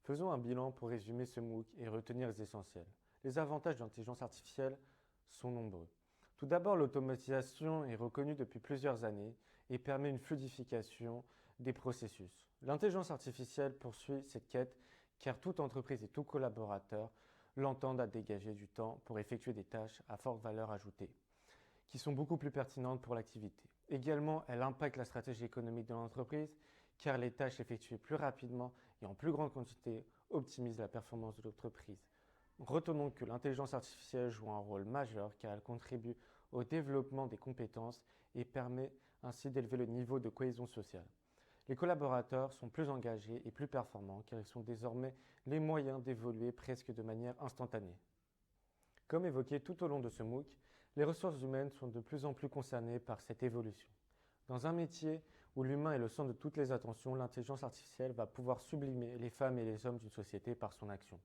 Faisons un bilan pour résumer ce MOOC et retenir les essentiels. Les avantages de l'intelligence artificielle sont nombreux. Tout d'abord, l'automatisation est reconnue depuis plusieurs années et permet une fluidification des processus. L'intelligence artificielle poursuit cette quête car toute entreprise et tout collaborateur l'entendent à dégager du temps pour effectuer des tâches à forte valeur ajoutée, qui sont beaucoup plus pertinentes pour l'activité. Également, elle impacte la stratégie économique de l'entreprise car les tâches effectuées plus rapidement et en plus grande quantité optimisent la performance de l'entreprise. Retenons que l'intelligence artificielle joue un rôle majeur car elle contribue au développement des compétences et permet ainsi d'élever le niveau de cohésion sociale. Les collaborateurs sont plus engagés et plus performants car ils ont désormais les moyens d'évoluer presque de manière instantanée. Comme évoqué tout au long de ce MOOC, les ressources humaines sont de plus en plus concernées par cette évolution. Dans un métier où l'humain est le centre de toutes les attentions, l'intelligence artificielle va pouvoir sublimer les femmes et les hommes d'une société par son action.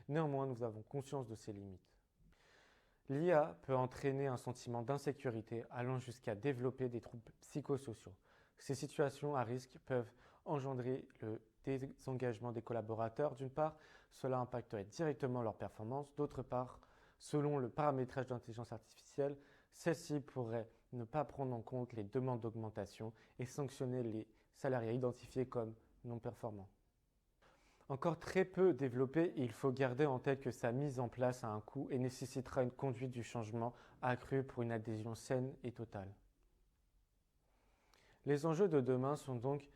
Néanmoins, nous avons conscience de ses limites. L'IA peut entraîner un sentiment d'insécurité allant jusqu'à développer des troubles psychosociaux. Ces situations à risque peuvent engendrer le désengagement des collaborateurs. D'une part, cela impacterait directement leur performance. D'autre part, selon le paramétrage de l'intelligence artificielle, celle-ci pourrait ne pas prendre en compte les demandes d'augmentation et sanctionner les salariés identifiés comme non performants. Encore très peu développé, il faut garder en tête que sa mise en place a un coût et nécessitera une conduite du changement accrue pour une adhésion saine et totale. Les enjeux de demain sont donc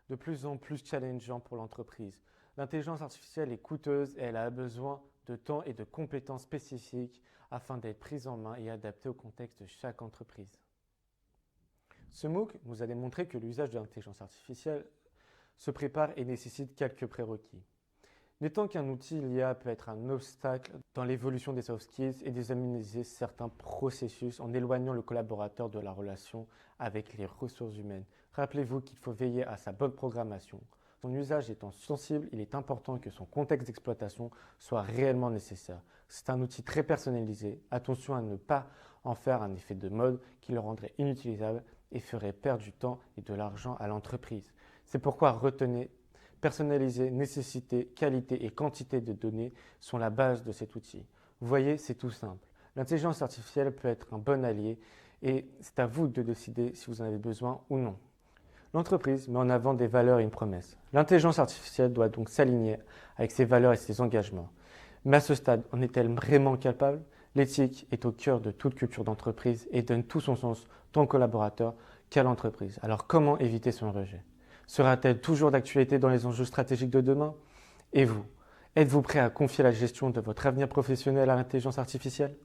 de plus en plus challengeants pour l'entreprise. L'intelligence artificielle est coûteuse et elle a besoin de temps et de compétences spécifiques afin d'être prise en main et adaptée au contexte de chaque entreprise. Ce MOOC nous a démontré que l'usage de l'intelligence artificielle se prépare et nécessite quelques prérequis. N'étant qu'un outil, l'IA peut être un obstacle dans l'évolution des soft skills et déshumaniser certains processus en éloignant le collaborateur de la relation avec les ressources humaines. Rappelez-vous qu'il faut veiller à sa bonne programmation. Son usage étant sensible, il est important que son contexte d'exploitation soit réellement nécessaire. C'est un outil très personnalisé. Attention à ne pas en faire un effet de mode qui le rendrait inutilisable et ferait perdre du temps et de l'argent à l'entreprise. C'est pourquoi retenez, personnaliser, nécessité, qualité et quantité de données sont la base de cet outil. Vous voyez, c'est tout simple. L'intelligence artificielle peut être un bon allié et c'est à vous de décider si vous en avez besoin ou non. L'entreprise met en avant des valeurs et une promesse. L'intelligence artificielle doit donc s'aligner avec ses valeurs et ses engagements. Mais à ce stade, en est-elle vraiment capable ? L'éthique est au cœur de toute culture d'entreprise et donne tout son sens tant aux collaborateurs qu'à l'entreprise. Alors comment éviter son rejet ? Sera-t-elle toujours d'actualité dans les enjeux stratégiques de demain ? Et vous, êtes-vous prêt à confier la gestion de votre avenir professionnel à l'intelligence artificielle ?